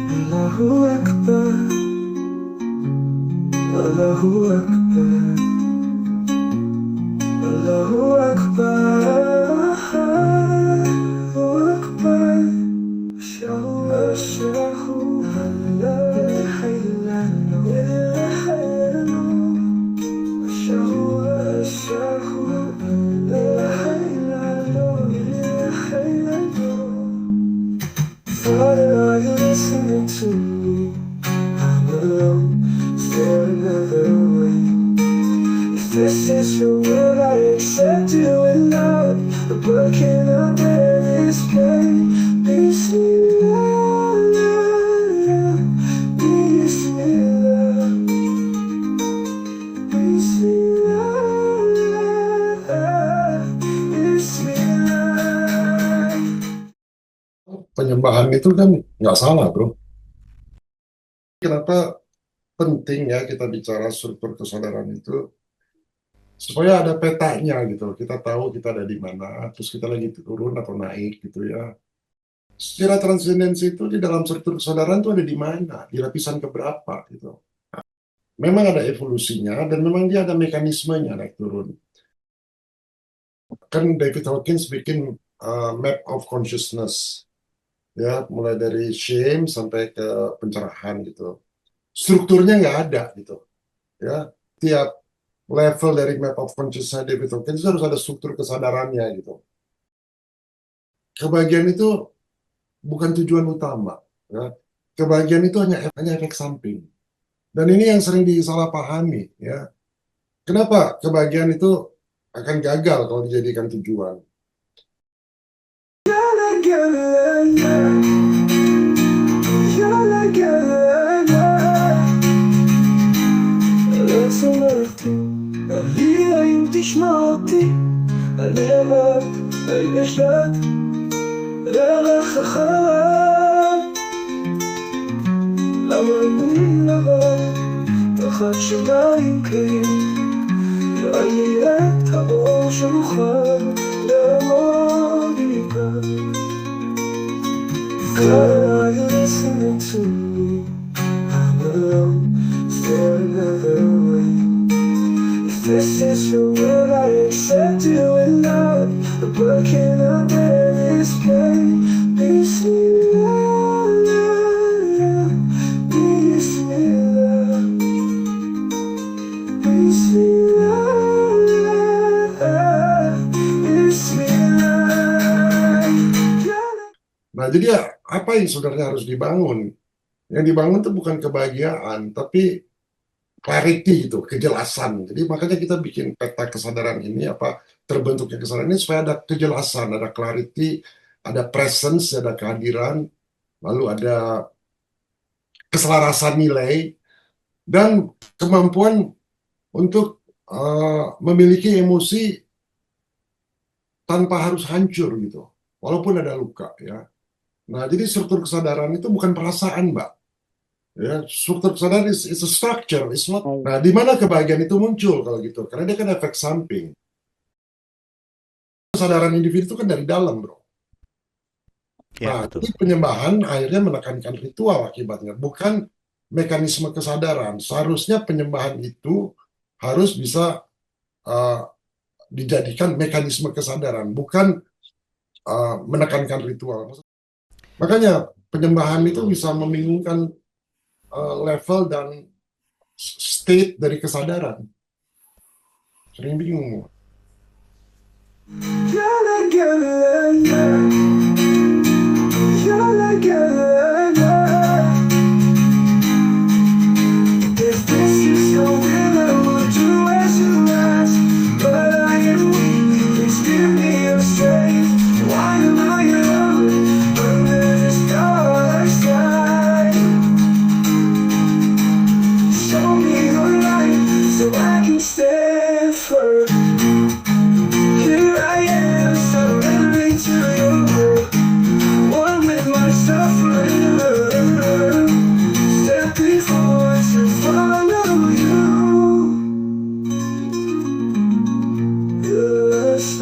Allahu Akbar, Allahu Akbar, Allahu Akbar, Allahu Akbar. Asyhadu an la ilaha illallah, asyhadu an la ilaha illallah. Father, are you listening to me? I'm alone, staring another way. If this is your will, I accept you without a broken up this pain. Bismillah, Bismillah, Bismillah, Bismillah. Penyembahan itu kan nggak salah, bro. Kenapa penting ya kita bicara struktur kesadaran itu? Supaya ada petanya gitu. Kita tahu kita ada di mana, terus kita lagi turun atau naik gitu ya. Secara transendensi itu di dalam struktur kesadaran itu ada di mana, di lapisan keberapa gitu. Memang ada evolusinya dan memang dia ada mekanismenya naik turun. Kan David Hawkins bikin map of consciousness, ya mulai dari shame sampai ke pencerahan gitu. Strukturnya nggak ada gitu, ya. Tiap level dari map of consciousness David Hawkins harus ada struktur kesadarannya gitu. Kebahagiaan itu bukan tujuan utama, ya. Kebahagiaan itu hanya efek samping. Dan ini yang sering disalahpahami, ya. Kenapa kebahagiaan itu akan gagal kalau dijadikan tujuan? תחת שמיים קרים, ראי את האור שנוכל לעמוד איתה. Are you listening to me? I'm alone, staring another way. If this is your will, I accept you without a broken up this pain. Bismillah, Bismillah, Bismillah, Bismillah. Nah, jadi ya, apa yang sebenarnya harus dibangun? Yang dibangun itu bukan kebahagiaan, tapi clarity gitu, kejelasan. Jadi makanya kita bikin peta kesadaran ini, terbentuknya kesadaran ini supaya ada kejelasan, ada clarity, ada presence, ada kehadiran, lalu ada keselarasan nilai, dan kemampuan untuk memiliki emosi tanpa harus hancur gitu, walaupun ada luka ya. Nah, jadi struktur kesadaran itu bukan perasaan, Mbak. Ya, struktur kesadaran is a structure, it's not. Nah, di mana kebahagiaan itu muncul kalau gitu? Karena dia kan efek samping. Kesadaran individu itu kan dari dalam, bro. Ya, Nah, betul. jadi penyembahan akhirnya menekankan ritual akibatnya, bukan mekanisme kesadaran. Seharusnya penyembahan itu harus bisa dijadikan mekanisme kesadaran, bukan menekankan ritual. Makanya penyembahan itu bisa membingungkan level dan state dari kesadaran. Sering bingung. If this is your will, I will do as you ask. But I am weak, please give me your strength. Why am I alone under this dark sky? Show me your light so I can stand firm. Here I am, surrendering to your will. One with my suffering. Step before to follow you.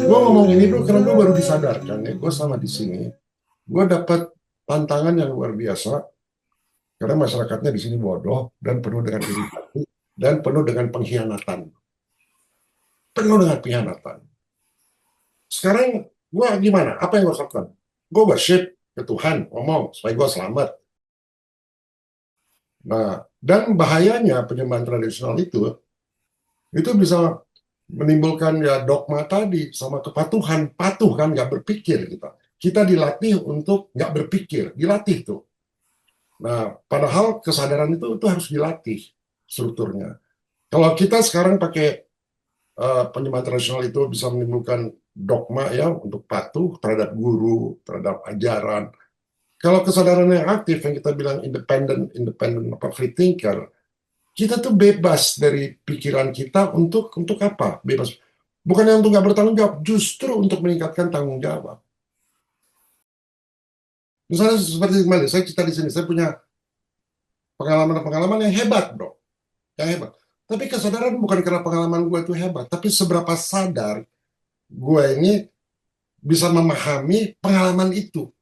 Gue ngomong ini bro karena gue baru disadarkan ya, gue selama di sini, gue dapat tantangan yang luar biasa karena masyarakatnya di sini bodoh dan penuh dengan iritasi dan penuh dengan pengkhianatan. Penuh dengan pengkhianatan. Sekarang gue gimana? Apa yang gue lakukan? Gue worship ke Tuhan, ngomong supaya gue selamat. Nah, dan bahayanya penyembahan tradisional itu bisa menimbulkan ya dogma tadi sama kepatuhan, patuh kan, nggak berpikir kita. Kita dilatih untuk nggak berpikir, dilatih tuh. Nah, padahal kesadaran itu harus dilatih strukturnya. Kalau kita sekarang pakai penyembahan tradisional itu bisa menimbulkan dogma ya untuk patuh terhadap guru, terhadap ajaran. Kalau kesadaran yang aktif yang kita bilang independent free thinker, kita tuh bebas dari pikiran kita untuk apa? Bebas. Bukannya untuk nggak bertanggung jawab, justru untuk meningkatkan tanggung jawab. Misalnya seperti kemarin, saya cerita di sini, saya punya pengalaman-pengalaman yang hebat, bro. Yang hebat. Tapi kesadaran bukan karena pengalaman gue itu hebat, tapi seberapa sadar gue ini bisa memahami pengalaman itu.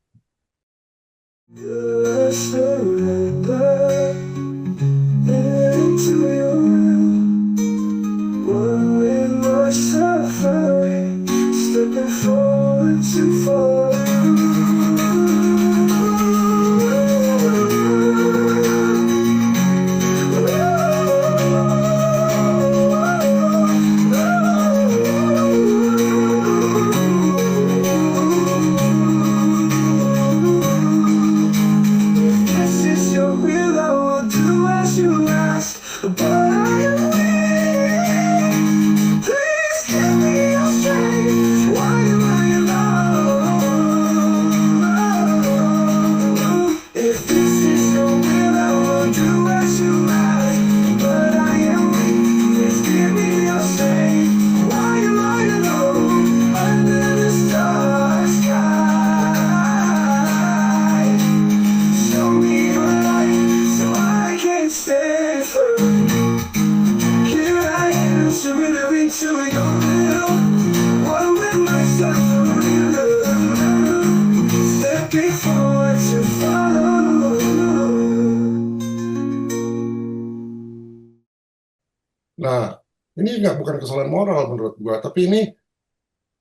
Nah, ini bukan kesalahan moral menurut gua, tapi ini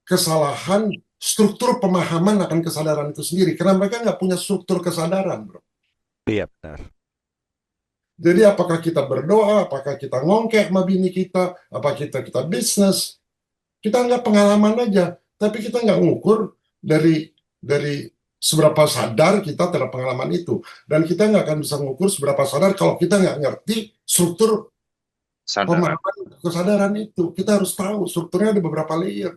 kesalahan struktur pemahaman akan kesadaran itu sendiri. Karena mereka nggak punya struktur kesadaran, bro. Iya, benar. Jadi apakah kita berdoa, apakah kita ngongkek sama bini kita, apa kita bisnis, kita nggak pengalaman aja, tapi kita nggak ngukur dari seberapa sadar kita terhadap pengalaman itu. Dan kita nggak akan bisa ngukur seberapa sadar kalau kita nggak ngerti struktur pemahaman kesadaran itu. Kita harus tahu strukturnya ada beberapa layer.